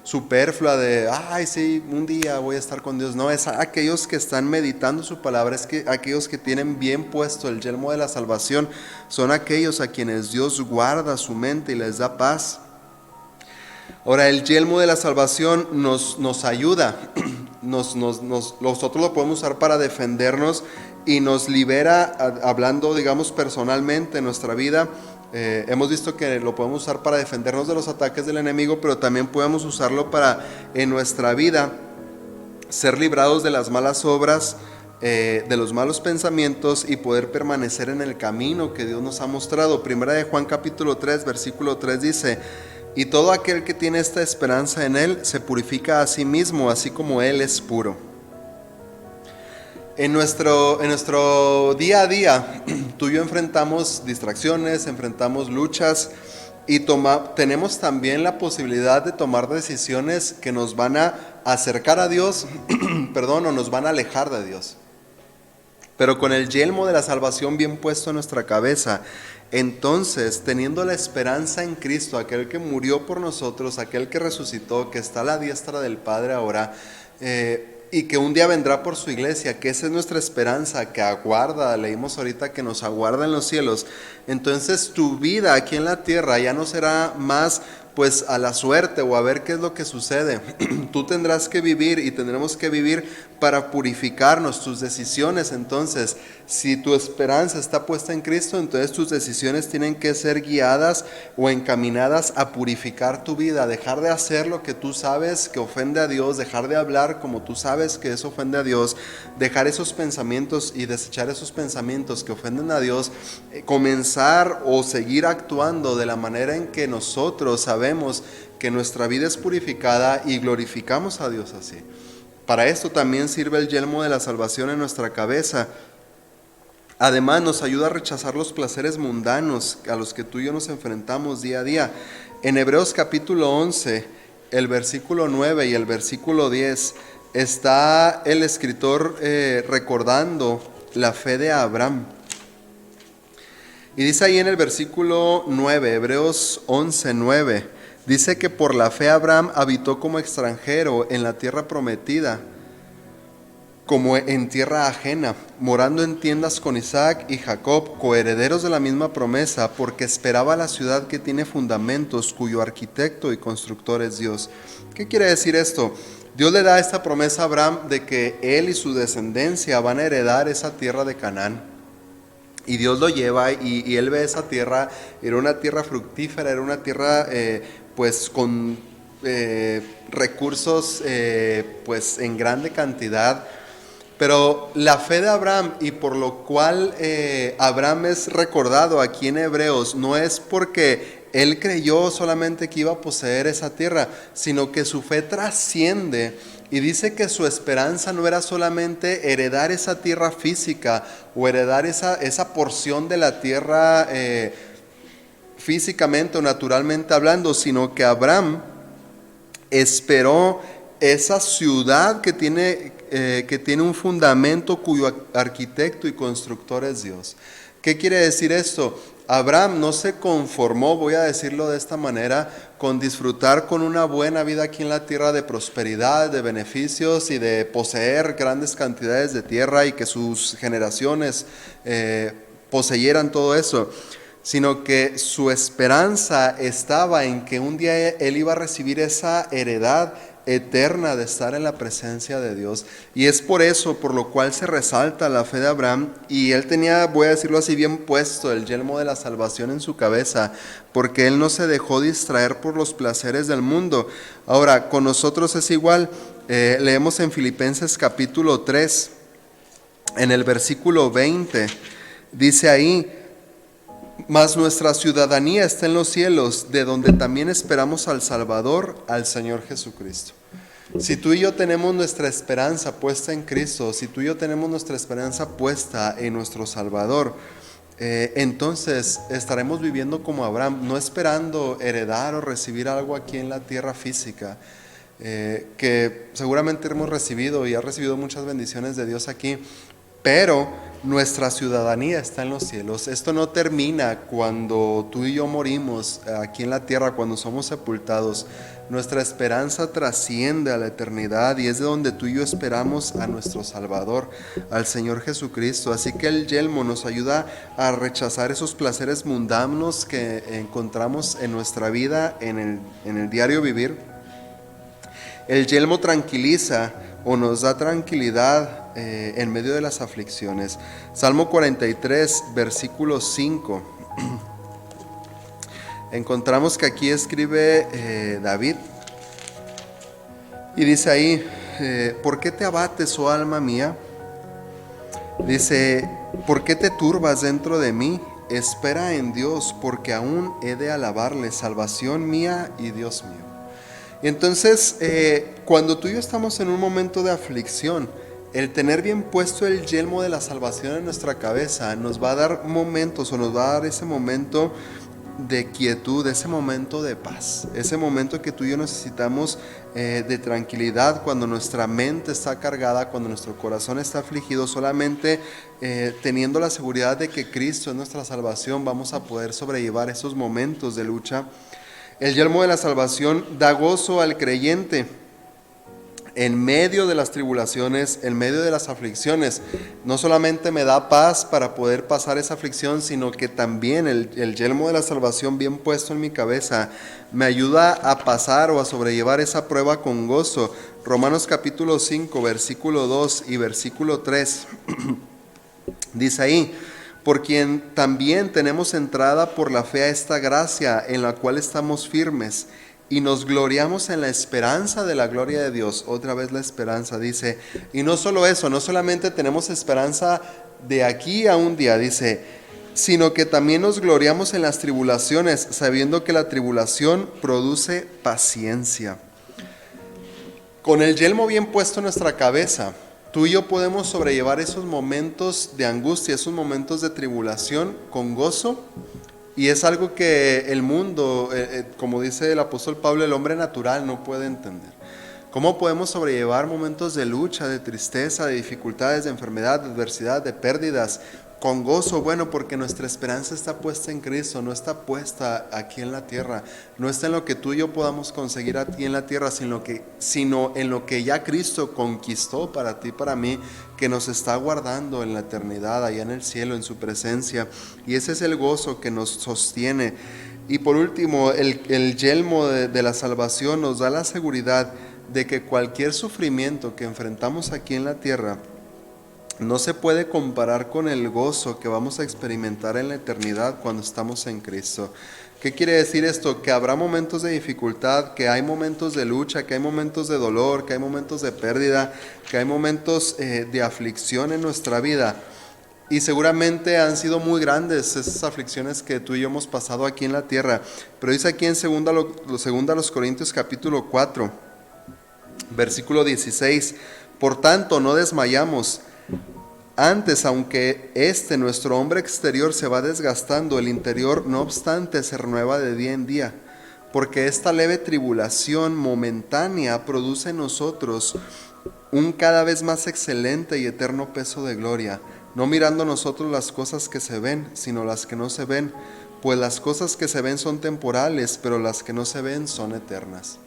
superflua de, ay sí, un día voy a estar con Dios. No, es aquellos que están meditando su palabra, es que aquellos que tienen bien puesto el yelmo de la salvación, son aquellos a quienes Dios guarda su mente y les da paz. Ahora, el yelmo de la salvación nos ayuda, nosotros lo podemos usar para defendernos y nos libera, hablando digamos personalmente en nuestra vida. Hemos visto que lo podemos usar para defendernos de los ataques del enemigo, pero también podemos usarlo para en nuestra vida ser librados de las malas obras, de los malos pensamientos y poder permanecer en el camino que Dios nos ha mostrado. Primera de Juan capítulo 3 versículo 3 dice, y todo aquel que tiene esta esperanza en Él se purifica a sí mismo, así como Él es puro. En nuestro día a día, tú y yo enfrentamos distracciones, enfrentamos luchas y tenemos también la posibilidad de tomar decisiones que nos van a acercar a Dios, o nos van a alejar de Dios. Pero con el yelmo de la salvación bien puesto en nuestra cabeza, entonces, teniendo la esperanza en Cristo, aquel que murió por nosotros, aquel que resucitó, que está a la diestra del Padre ahora, y que un día vendrá por su iglesia, que esa es nuestra esperanza, que aguarda, leímos ahorita que nos aguarda en los cielos. Entonces tu vida aquí en la tierra ya no será más pues a la suerte o a ver qué es lo que sucede. Tú tendrás que vivir y tendremos que vivir para purificarnos. Tus decisiones, entonces, si tu esperanza está puesta en Cristo, entonces tus decisiones tienen que ser guiadas o encaminadas a purificar tu vida, dejar de hacer lo que tú sabes que ofende a Dios, dejar de hablar como tú sabes que eso ofende a Dios, dejar esos pensamientos y desechar esos pensamientos que ofenden a Dios, comenzar o seguir actuando de la manera en que nosotros sabemos que nuestra vida es purificada y glorificamos a Dios así. Para esto también sirve el yelmo de la salvación en nuestra cabeza. Además nos ayuda a rechazar los placeres mundanos a los que tú y yo nos enfrentamos día a día. En Hebreos capítulo 11, el versículo 9 y el versículo 10, está el escritor recordando la fe de Abraham. Y dice ahí en el versículo 9, Hebreos 11, 9, dice que por la fe Abraham habitó como extranjero en la tierra prometida, como en tierra ajena, morando en tiendas con Isaac y Jacob, coherederos de la misma promesa, porque esperaba la ciudad que tiene fundamentos, cuyo arquitecto y constructor es Dios. ¿Qué quiere decir esto? Dios le da esta promesa a Abraham de que él y su descendencia van a heredar esa tierra de Canaán. Y Dios lo lleva y él ve esa tierra, era una tierra fructífera, era una tierra pues con recursos pues en grande cantidad. Pero la fe de Abraham, y por lo cual Abraham es recordado aquí en Hebreos, no es porque él creyó solamente que iba a poseer esa tierra, sino que su fe trasciende y dice que su esperanza no era solamente heredar esa tierra física o heredar esa porción de la tierra físicamente o naturalmente hablando, sino que Abraham esperó esa ciudad que tiene un fundamento cuyo arquitecto y constructor es Dios. ¿Qué quiere decir esto? Abraham no se conformó, voy a decirlo de esta manera, con disfrutar con una buena vida aquí en la tierra de prosperidad, de beneficios y de poseer grandes cantidades de tierra y que sus generaciones poseyeran todo eso, sino que su esperanza estaba en que un día él iba a recibir esa heredad eterna de estar en la presencia de Dios. Y es por eso por lo cual se resalta la fe de Abraham, y él tenía, voy a decirlo así, bien puesto el yelmo de la salvación en su cabeza, porque él no se dejó distraer por los placeres del mundo. Ahora, con nosotros es igual. Leemos en Filipenses capítulo 3, en el versículo 20, dice ahí: mas nuestra ciudadanía está en los cielos, de donde también esperamos al Salvador, al Señor Jesucristo. Si tú y yo tenemos nuestra esperanza puesta en Cristo, si tú y yo tenemos nuestra esperanza puesta en nuestro Salvador, entonces estaremos viviendo como Abraham, no esperando heredar o recibir algo aquí en la tierra física, que seguramente hemos recibido y ha recibido muchas bendiciones de Dios aquí, pero nuestra ciudadanía está en los cielos. Esto no termina cuando tú y yo morimos aquí en la tierra, cuando somos sepultados. Nuestra esperanza trasciende a la eternidad y es de donde tú y yo esperamos a nuestro Salvador, al Señor Jesucristo. Así que el yelmo nos ayuda a rechazar esos placeres mundanos que encontramos en nuestra vida, en el diario vivir. El yelmo tranquiliza o nos da tranquilidad en medio de las aflicciones. Salmo 43, versículo 5. Encontramos que aquí escribe David y dice ahí: ¿por qué te abates, oh alma mía? Dice: ¿por qué te turbas dentro de mí? Espera en Dios, porque aún he de alabarle, salvación mía y Dios mío. Y entonces, cuando tú y yo estamos en un momento de aflicción, el tener bien puesto el yelmo de la salvación en nuestra cabeza nos va a dar momentos, o nos va a dar ese momento de quietud, ese momento de paz, ese momento que tú y yo necesitamos de tranquilidad cuando nuestra mente está cargada, cuando nuestro corazón está afligido. Solamente teniendo la seguridad de que Cristo es nuestra salvación, vamos a poder sobrellevar esos momentos de lucha. El yelmo de la salvación da gozo al creyente. en medio de las tribulaciones, en medio de las aflicciones. No solamente me da paz para poder pasar esa aflicción, sino que también el yelmo de la salvación bien puesto en mi cabeza me ayuda a pasar o a sobrellevar esa prueba con gozo. Romanos capítulo 5, versículo 2 y versículo 3, dice ahí: por quien también tenemos entrada por la fe a esta gracia en la cual estamos firmes y nos gloriamos en la esperanza de la gloria de Dios. Otra vez la esperanza, dice. Y no solo eso, no solamente tenemos esperanza de aquí a un día, dice, sino que también nos gloriamos en las tribulaciones, sabiendo que la tribulación produce paciencia. Con el yelmo bien puesto en nuestra cabeza, tú y yo podemos sobrellevar esos momentos de angustia, esos momentos de tribulación con gozo. Y es algo que el mundo, como dice el apóstol Pablo, el hombre natural no puede entender. ¿Cómo podemos sobrellevar momentos de lucha, de tristeza, de dificultades, de enfermedad, de adversidad, de pérdidas con gozo? Bueno, porque nuestra esperanza está puesta en Cristo, no está puesta aquí en la tierra. No está en lo que tú y yo podamos conseguir aquí en la tierra, sino en lo que ya Cristo conquistó para ti, para mí, que nos está guardando en la eternidad, allá en el cielo, en su presencia. Y ese es el gozo que nos sostiene. Y por último, el yelmo de la salvación nos da la seguridad de que cualquier sufrimiento que enfrentamos aquí en la tierra no se puede comparar con el gozo que vamos a experimentar en la eternidad cuando estamos en Cristo. ¿Qué quiere decir esto? Que habrá momentos de dificultad, que hay momentos de lucha, que hay momentos de dolor, que hay momentos de pérdida, que hay momentos de aflicción en nuestra vida. Y seguramente han sido muy grandes esas aflicciones que tú y yo hemos pasado aquí en la tierra. Pero dice aquí en 2 Corintios capítulo 4, versículo 16: por tanto, no desmayamos. Antes, aunque nuestro hombre exterior se va desgastando, el interior, no obstante, se renueva de día en día. Porque esta leve tribulación momentánea produce en nosotros un cada vez más excelente y eterno peso de gloria, no mirando nosotros las cosas que se ven, sino las que no se ven. Pues las cosas que se ven son temporales, pero las que no se ven son eternas.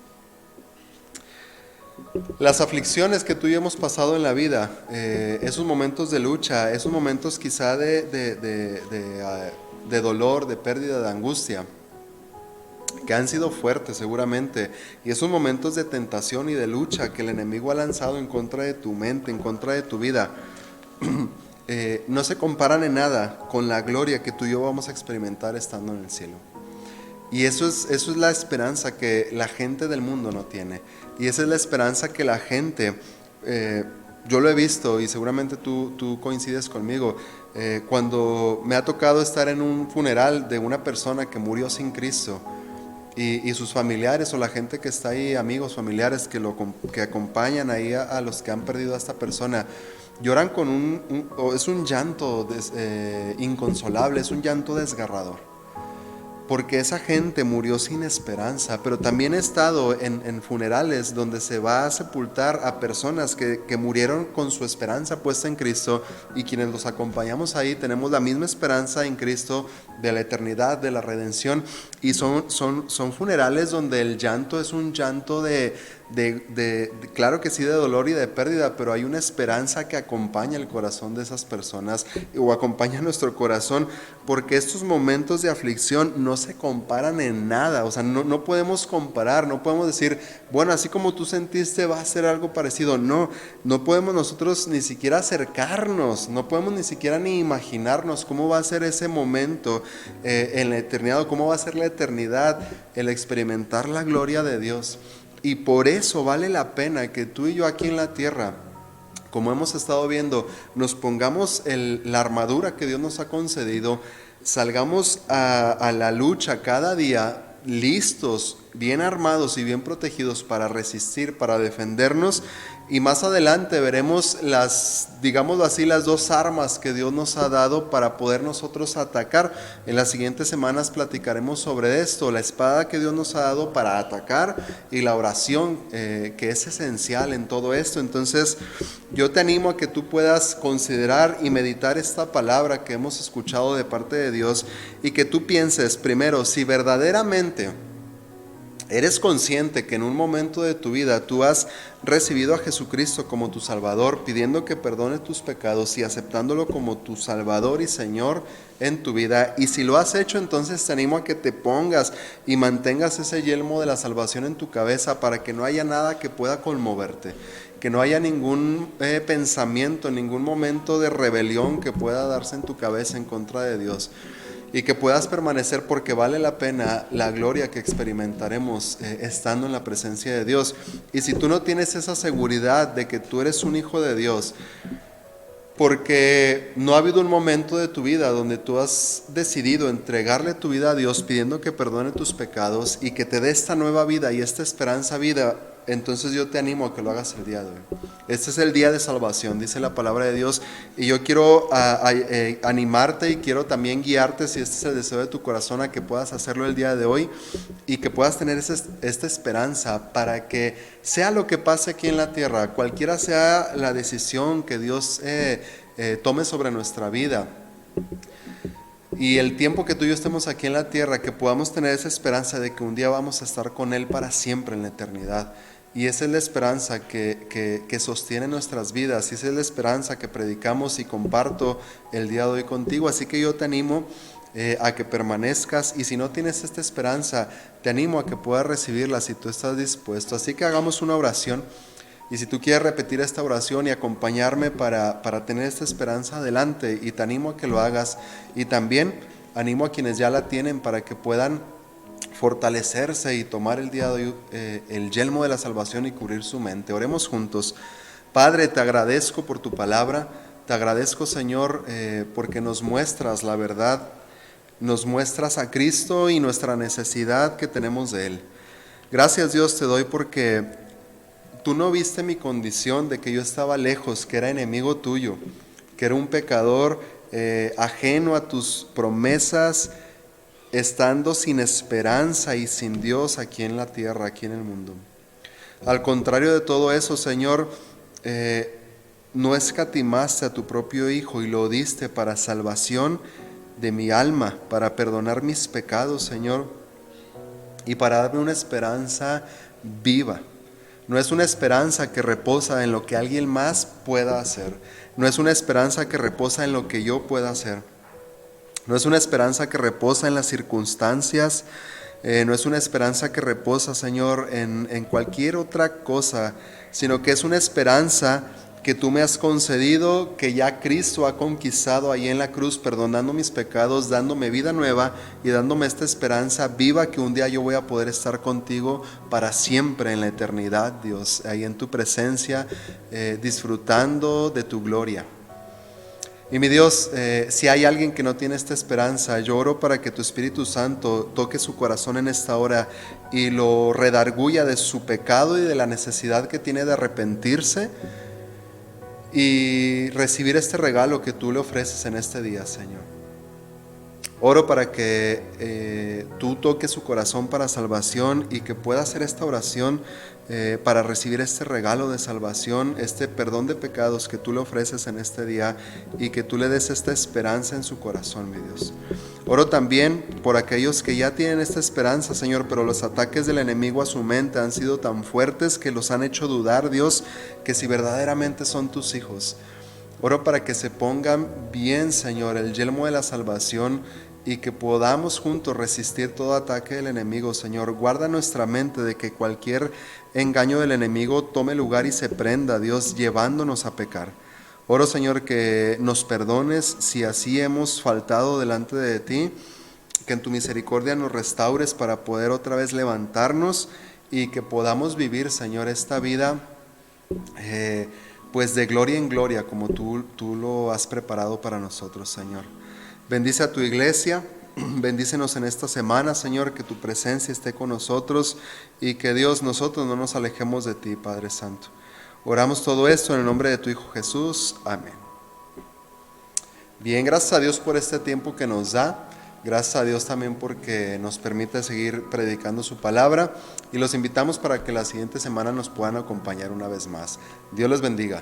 Las aflicciones que tú y yo hemos pasado en la vida, esos momentos de lucha, esos momentos quizá de dolor, de pérdida, de angustia, que han sido fuertes seguramente, y esos momentos de tentación y de lucha que el enemigo ha lanzado en contra de tu mente, en contra de tu vida, no se comparan en nada con la gloria que tú y yo vamos a experimentar estando en el cielo. Y eso es la esperanza que la gente del mundo no tiene. Y esa es la esperanza que la gente, yo lo he visto y seguramente tú coincides conmigo, cuando me ha tocado estar en un funeral de una persona que murió sin Cristo, y sus familiares o la gente que está ahí, amigos, familiares que acompañan ahí a los que han perdido a esta persona, lloran con es un llanto inconsolable, es un llanto desgarrador. Porque esa gente murió sin esperanza. Pero también he estado en funerales donde se va a sepultar a personas que murieron con su esperanza puesta en Cristo, y quienes los acompañamos ahí tenemos la misma esperanza en Cristo de la eternidad, de la redención. Y son funerales donde el llanto es un llanto claro que sí, de dolor y de pérdida, pero hay una esperanza que acompaña el corazón de esas personas, o acompaña nuestro corazón, porque estos momentos de aflicción no se comparan en nada. O sea, no podemos comparar, no podemos decir, bueno, así como tú sentiste va a ser algo parecido. No podemos nosotros ni siquiera acercarnos, no podemos ni siquiera ni imaginarnos cómo va a ser ese momento en la eternidad, o cómo va a ser la eternidad, el experimentar la gloria de Dios. Y por eso vale la pena que tú y yo aquí en la tierra, como hemos estado viendo, nos pongamos la armadura que Dios nos ha concedido, salgamos a la lucha cada día listos, bien armados y bien protegidos para resistir, para defendernos. Y más adelante veremos digámoslo así, las dos armas que Dios nos ha dado para poder nosotros atacar. En las siguientes semanas platicaremos sobre esto, la espada que Dios nos ha dado para atacar y la oración, que es esencial en todo esto. Entonces, yo te animo a que tú puedas considerar y meditar esta palabra que hemos escuchado de parte de Dios, y que tú pienses primero si verdaderamente ¿Eres consciente que en un momento de tu vida tú has recibido a Jesucristo como tu Salvador, pidiendo que perdone tus pecados y aceptándolo como tu Salvador y Señor en tu vida? Y si lo has hecho, entonces te animo a que te pongas y mantengas ese yelmo de la salvación en tu cabeza para que no haya nada que pueda conmoverte, que no haya ningún pensamiento, ningún momento de rebelión que pueda darse en tu cabeza en contra de Dios. Y que puedas permanecer, porque vale la pena la gloria que experimentaremos estando en la presencia de Dios. Y si tú no tienes esa seguridad de que tú eres un hijo de Dios, porque no ha habido un momento de tu vida donde tú has decidido entregarle tu vida a Dios pidiendo que perdone tus pecados y que te dé esta nueva vida y esta esperanza vida, entonces yo te animo a que lo hagas el día de hoy. Este es el día de salvación, dice la palabra de Dios, y yo quiero animarte y quiero también guiarte, si este es el deseo de tu corazón, a que puedas hacerlo el día de hoy y que puedas tener esta esperanza para que sea lo que pase aquí en la tierra, cualquiera sea la decisión que Dios tome sobre nuestra vida, y el tiempo que tú y yo estemos aquí en la tierra, que podamos tener esa esperanza de que un día vamos a estar con Él para siempre en la eternidad. Y esa es la esperanza que sostiene nuestras vidas, y esa es la esperanza que predicamos y comparto el día de hoy contigo. Así que yo te animo a que permanezcas, y si no tienes esta esperanza, te animo a que puedas recibirla si tú estás dispuesto. Así que hagamos una oración, y si tú quieres repetir esta oración y acompañarme para tener esta esperanza adelante, y te animo a que lo hagas, y también animo a quienes ya la tienen para que puedan fortalecerse y tomar el día de hoy el yelmo de la salvación y cubrir su mente. Oremos juntos. Padre, te agradezco por tu palabra, te agradezco, Señor, porque nos muestras la verdad, nos muestras a Cristo y nuestra necesidad que tenemos de Él. Gracias, Dios, te doy porque tú no viste mi condición de que yo estaba lejos, que era enemigo tuyo, que era un pecador ajeno a tus promesas, estando sin esperanza y sin Dios aquí en la tierra, aquí en el mundo. Al contrario de todo eso, Señor, no escatimaste a tu propio Hijo y lo diste para salvación de mi alma, para perdonar mis pecados, Señor, y para darme una esperanza viva. No es una esperanza que reposa en lo que alguien más pueda hacer, no es una esperanza que reposa en lo que yo pueda hacer. No es una esperanza que reposa en las circunstancias, no es una esperanza que reposa, Señor, en cualquier otra cosa, sino que es una esperanza que tú me has concedido, que ya Cristo ha conquistado ahí en la cruz, perdonando mis pecados, dándome vida nueva y dándome esta esperanza viva que un día yo voy a poder estar contigo para siempre en la eternidad, Dios, ahí en tu presencia, disfrutando de tu gloria. Y mi Dios, si hay alguien que no tiene esta esperanza, yo oro para que tu Espíritu Santo toque su corazón en esta hora y lo redarguya de su pecado y de la necesidad que tiene de arrepentirse y recibir este regalo que tú le ofreces en este día, Señor. Oro para que tú toques su corazón para salvación y que pueda hacer esta oración para recibir este regalo de salvación, este perdón de pecados que tú le ofreces en este día y que tú le des esta esperanza en su corazón, mi Dios. Oro también por aquellos que ya tienen esta esperanza, Señor, pero los ataques del enemigo a su mente han sido tan fuertes que los han hecho dudar, Dios, que si verdaderamente son tus hijos. Oro para que se pongan bien, Señor, el yelmo de la salvación y que podamos juntos resistir todo ataque del enemigo, Señor. Guarda nuestra mente de que cualquier engaño del enemigo tome lugar y se prenda, Dios, llevándonos a pecar. Oro, Señor, que nos perdones si así hemos faltado delante de ti, que en tu misericordia nos restaures para poder otra vez levantarnos y que podamos vivir, Señor, esta vida pues de gloria en gloria, como tú lo has preparado para nosotros, Señor. Bendice a tu iglesia, bendícenos en esta semana, Señor, que tu presencia esté con nosotros y que Dios, nosotros no nos alejemos de ti, Padre Santo. Oramos todo esto en el nombre de tu Hijo Jesús. Amén. Bien, gracias a Dios por este tiempo que nos da. Gracias a Dios también porque nos permite seguir predicando su palabra y los invitamos para que la siguiente semana nos puedan acompañar una vez más. Dios les bendiga.